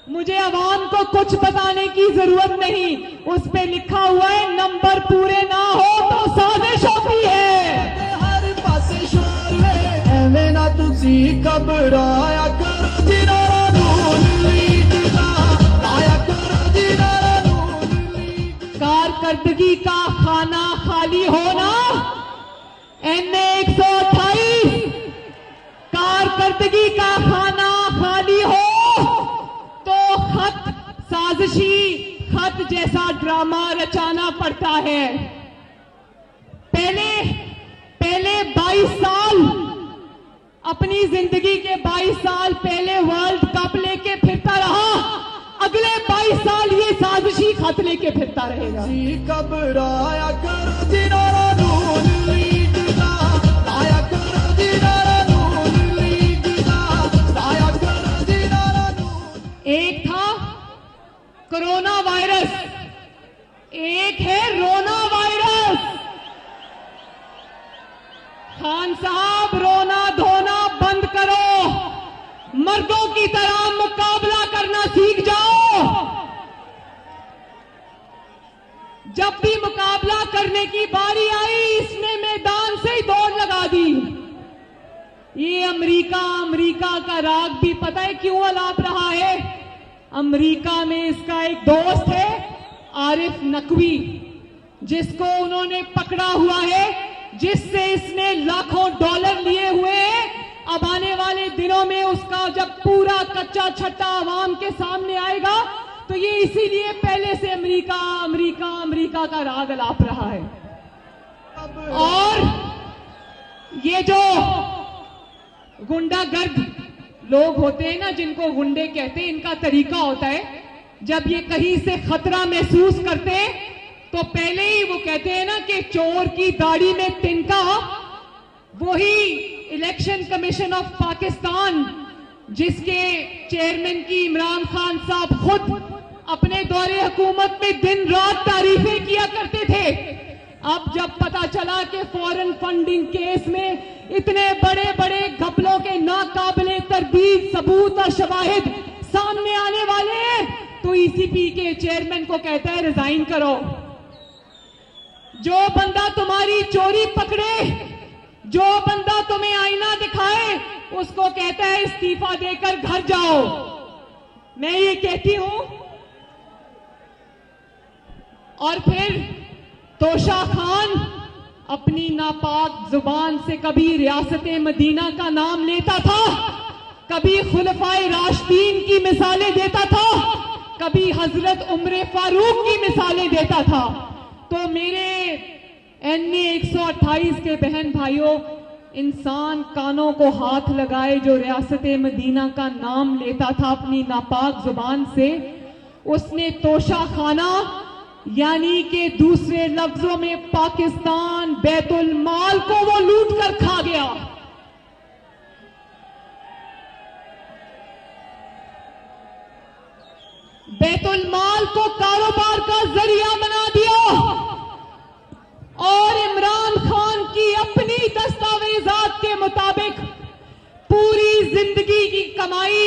मुझे अवाम को कुछ बताने की जरूरत नहीं, उस पे लिखा हुआ है नंबर पूरे ना हो तो साजिश होती है। हर पासे शोर है, एवें ना तुसी घबराया करो जिनारा नून लीग दा, आया करो जिनारा नून लीग। कारकर्दगी का खाना खाली होना, NA 128 कारकर्दगी का खाना खाली हो तो खत साजिशी खत जैसा ड्रामा रचाना पड़ता है। पहले 22 साल, अपनी जिंदगी के 22 साल पहले वर्ल्ड कप लेके फिरता रहा, अगले 22 साल ये साजिशी खत लेके फिरता रहेगा। घबराया करो जिनारा नून लीग दा, आया करो जिनारा नून लीग दा, आया करो जिनारा नून। एक था कोरोना वायरस, एक है रोना वायरस। खान साहब, रोना धोना बंद करो, मर्दों की तरह मुकाबला करना सीख जाओ। जब भी मुकाबला करने की बारी आई, इसने मैदान से ही दौड़ लगा दी। ये अमेरिका का राग भी पता है क्यों अलाप रहा है? अमेरिका में इसका एक दोस्त है आरिफ नकवी, जिसको उन्होंने पकड़ा हुआ है, जिससे इसने लाखों डॉलर लिए हुए हैं। अब आने वाले दिनों में उसका जब पूरा कच्चा छट्टा आवाम के सामने आएगा तो ये इसीलिए पहले से अमेरिका का राग अलाप रहा है। और ये जो गुंडागर्द लोग होते हैं ना, जिनको गुंडे कहते हैं, इनका तरीका होता है, जब ये कहीं से खतरा महसूस करते हैं तो पहले ही वो कहते हैं ना कि चोर की दाढ़ी में तिनका। वही इलेक्शन कमीशन ऑफ पाकिस्तान, जिसके चेयरमैन की इमरान खान साहब खुद अपने दौरे हुकूमत में दिन रात तारीफें किया करते थे, अब जब पता चला कि फॉरेन फंडिंग केस में इतने बड़े बड़े घपलों के नाकाबिले तरदीद सबूत और शवाहिद सामने आने वाले हैं, तो ECP के चेयरमैन को कहता है रिजाइन करो। जो बंदा तुम्हारी चोरी पकड़े, जो बंदा तुम्हें आईना दिखाए, उसको कहता है इस्तीफा देकर घर जाओ। मैं ये कहती हूं, और फिर तोशा खान अपनी नापाक जुबान से कभी रियासत मदीना का नाम लेता था, कभी खुलफाए राशिदीन की मिसालें देता था, कभी हजरत उम्र फारूक की मिसालें देता था। तो मेरे NA 128 के बहन भाइयों, इंसान कानों को हाथ लगाए जो रियासत मदीना का नाम लेता था अपनी नापाक जुबान से, उसने तोशा खाना यानी कि दूसरे लफ्जों में पाकिस्तान बैतुल माल को वो लूट कर खा गया। बैतुल माल को कारोबार का जरिया बना दिया और इमरान खान की अपनी दस्तावेजात के मुताबिक पूरी जिंदगी की कमाई,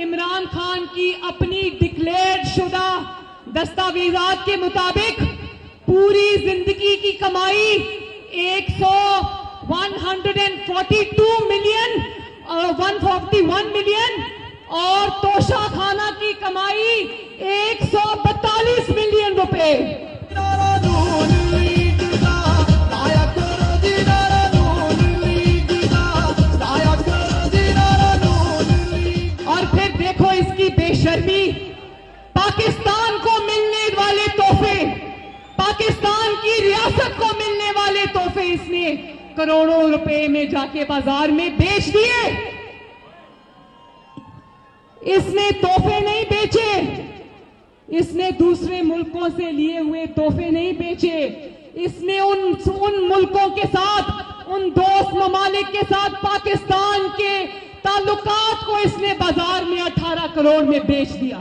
इमरान खान की अपनी डिक्लेयर्ड शुदा दस्तावेजात के मुताबिक पूरी जिंदगी की कमाई 142 मिलियन और 141 मिलियन और तोशा खाना की कमाई 142 मिलियन रुपए। और फिर देखो इसकी बेशर्मी, पाकिस्तान को मिलने वाले तोहफे, पाकिस्तान की रियासत को मिलने वाले तोहफे इसने करोड़ों रुपए में जाके बाजार में बेच दिए। इसने तोहफे नहीं बेचे, इसने दूसरे मुल्कों से लिए हुए तोहफे नहीं बेचे, इसने उन मुल्कों के साथ, उन दोस्त ममालिक के साथ पाकिस्तान के ताल्लुकात को इसने बाजार में 18 करोड़ में बेच दिया।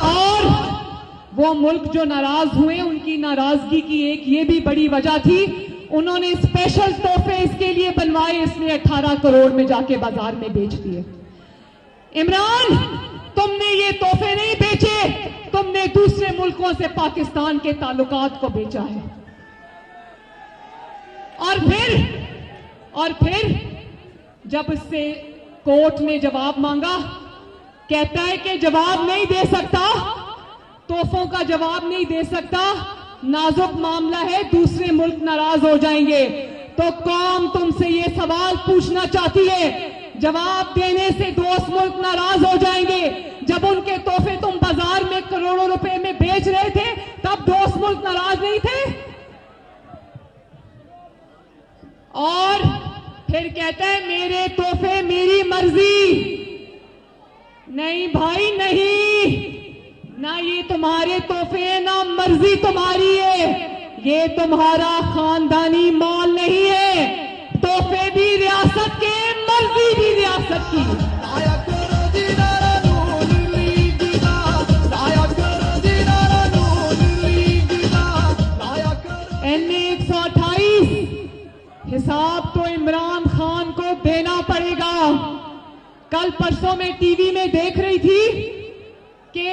और वो मुल्क जो नाराज हुए, उनकी नाराजगी की एक ये भी बड़ी वजह थी, उन्होंने स्पेशल तोहफे इसके लिए बनवाए, इसलिए 18 करोड़ में जाके बाजार में बेच दिए। इमरान, तुमने ये तोहफे नहीं बेचे, तुमने दूसरे मुल्कों से पाकिस्तान के ताल्लुकात को बेचा है। और फिर जब इससे कोर्ट ने जवाब मांगा, कहता है कि जवाब नहीं दे सकता, तोहफों का जवाब नहीं दे सकता, नाजुक मामला है, दूसरे मुल्क नाराज हो जाएंगे। तो कौम तुमसे ये सवाल पूछना चाहती है, जवाब देने से दोस्त मुल्क नाराज हो जाएंगे। जब उनके तोहफे तुम बाजार में करोड़ों रुपए में बेच रहे थे, तब दोस्त मुल्क नाराज नहीं थे। और फिर कहता है मेरे तोहफे मेरी मर्जी। नहीं भाई नहीं, ना ये तुम्हारे तोहफे हैं, ना मर्जी तुम्हारी है, ये तुम्हारा खानदानी माल नहीं है। तोहफे भी रियासत के, मर्जी भी रियासत की। NA 128 हिसाब तो इमरान खान को देना पड़ेगा। कल परसों में टीवी में देख रही थी कि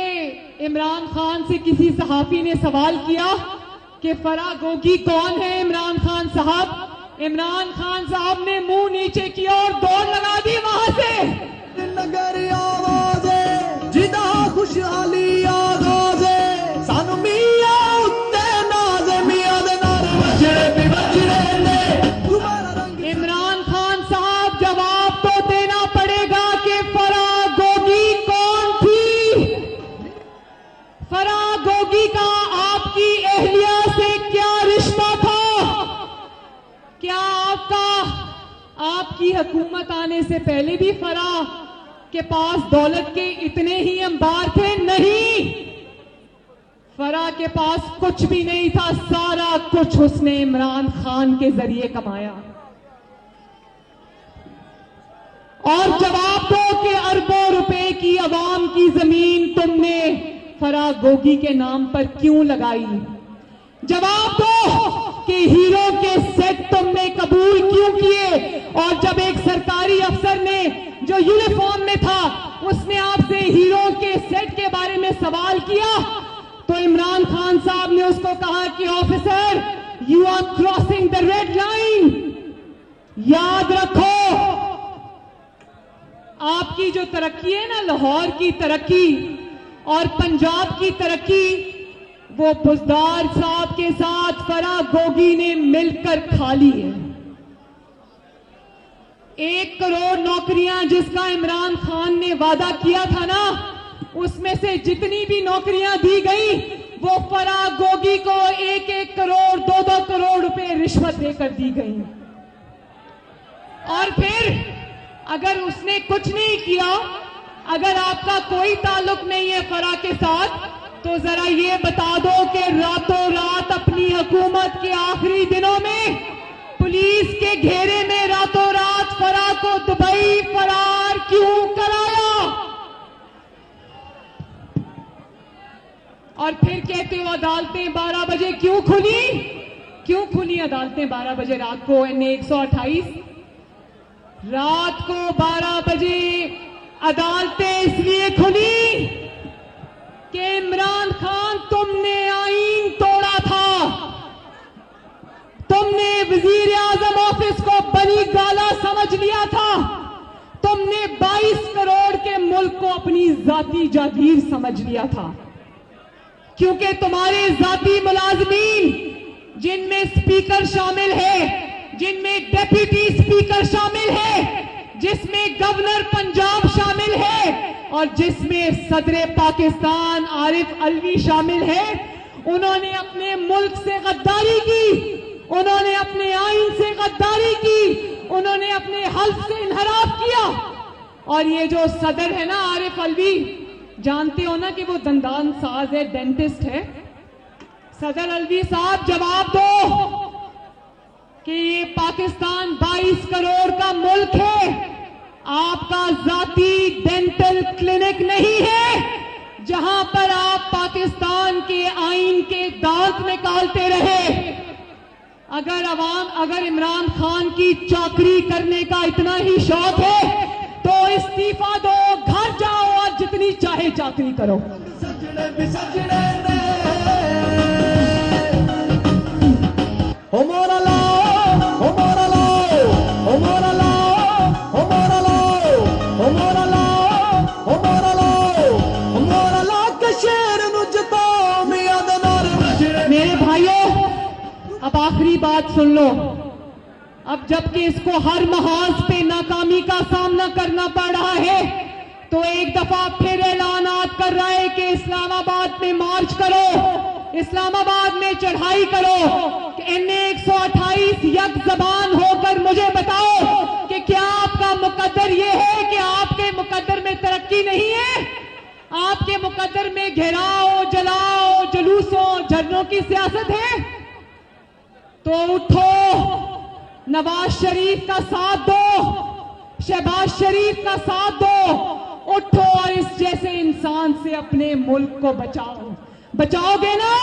इमरान खान से किसी सहाफी ने सवाल किया कि फराह गोगी कौन है इमरान खान साहब। इमरान खान साहब ने मुंह नीचे किया और दौड़ लगा दी वहां से। नगर आवाज़े जिदा खुशहाली आगाज़े सानू मिया उत्ते नाज़े मिया दे नाल वजरे भी वजरे ने तुम्हारा रंग। इमरान खान साहब जवाब तो देना पड़ेगा कि फराह गोगी कौन थी। फराह गोगी का आपकी एहलिया से क्या रिश्ता था? क्या आपकी हुकूमत आने से पहले भी फराह के पास दौलत के इतने ही अंबार थे? नहीं, फराह के पास कुछ भी नहीं था, सारा कुछ उसने इमरान खान के जरिए कमाया। और जवाब दो कि अरबों रुपए की अवाम की जमीन तुमने फराह गोगी के नाम पर क्यों लगाई? जवाब दो कि हीरो के सेट तुमने कबूल क्यों किए? और जब एक सरकारी अफसर ने जो यूनिफॉर्म में था उसने आपसे हीरो के सेट के बारे में सवाल किया तो इमरान खान साहब ने उसको कहा कि officer you are crossing the red line. याद रखो आपकी जो तरक्की है ना, लाहौर की तरक्की और पंजाब की तरक्की, वो बुजदार साहब के साथ फराह गोगी ने मिलकर खा ली है। 1 करोड़ नौकरियां जिसका इमरान खान ने वादा किया था ना, उसमें से जितनी भी नौकरियां दी गई वो फराह गोगी को 1-1 करोड़ 2-2 करोड़ रुपए रिश्वत देकर दी गई। और फिर अगर उसने कुछ नहीं किया, अगर आपका कोई ताल्लुक नहीं है फराह के साथ, तो जरा ये बता दो कि रातों रात अपनी हुकूमत के आखिरी दिनों में पुलिस के घेरे में रातों रात फराह को दुबई फरार क्यों कराया? और फिर कहते हो अदालतें 12 बजे क्यों खुली? क्यों खुली अदालतें 12 बजे रात को? NA 128 रात को 12 बजे अदालतें इसलिए खुली कि इमरान खान तुमने आईन तोड़ा था, तुमने वजीर आजम ऑफिस को बनी गाला समझ लिया था, तुमने 22 करोड़ के मुल्क को अपनी जाती जागीर समझ लिया था, क्योंकि तुम्हारे जाती मुलाजमीन जिनमें स्पीकर शामिल है, जिनमें डेप्यूटी स्पीकर शामिल है, जिसमें गवर्नर पंजाब शामिल है और जिसमें सदर पाकिस्तान आरिफ अलवी शामिल है, उन्होंने अपने मुल्क से गद्दारी की, उन्होंने अपने आइन से गद्दारी की, उन्होंने अपने हल्फ से इनहराफ किया। और ये जो सदर है ना आरिफ अलवी, जानते हो ना कि वो दंदान साज है, डेंटिस्ट है। सदर अलवी साहब जवाब दो कि ये पाकिस्तान 22 करोड़ का मुल्क है, आपका जाती डेंटल क्लिनिक नहीं है जहां पर आप पाकिस्तान के आइन के दांत निकालते रहे। अगर इमरान खान की चाकरी करने का इतना ही शौक है तो इस्तीफा दो, घर जाओ और जितनी चाहे चाकरी करो। मेरे भाइयों, अब आखिरी बात सुन लो। अब जबकि इसको हर महाज पे नाकामी का सामना करना पड़ रहा है, तो एक दफा फिर ऐलानात कर रहा है कि इस्लामाबाद में मार्च करो, इस्लामाबाद में चढ़ाई करो। कि NA 128 यक जबान होकर मुझे बताओ कि क्या आपका मुकद्दर ये है कि आपके मुकद्दर में तरक्की नहीं है? आपके मुकद्दर में घेराव, जलाओ, जुलूसों, झरनों की सियासत है? तो उठो, नवाज शरीफ का साथ दो, शहबाज शरीफ का साथ दो, उठो और इस जैसे इंसान से अपने मुल्क को बचाओ। बचाओगे ना?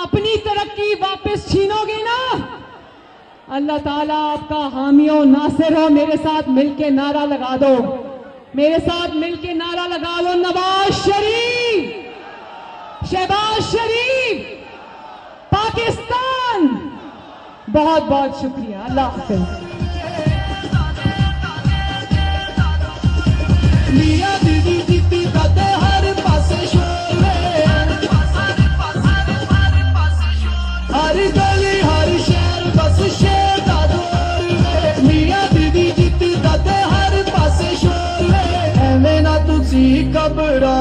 अपनी तरक्की वापस छीनोगे ना? अल्लाह ताला आपका हामी हो, नासिर हो। मेरे साथ मिलके नारा लगा दो, मेरे साथ मिलके नारा लगा दो, नवाज शरीफ, शहबाज शरीफ, पाकिस्तान। बहुत बहुत शुक्रिया। अल्लाह हाफ़िज़। मियां दीदी जीती दादे हर पासे शोर है, हर गली हर शहर बस शेर दा दौर है। मियां दीदी जीती दादे हर पासे शोर है, एवें ना तुसी घबरा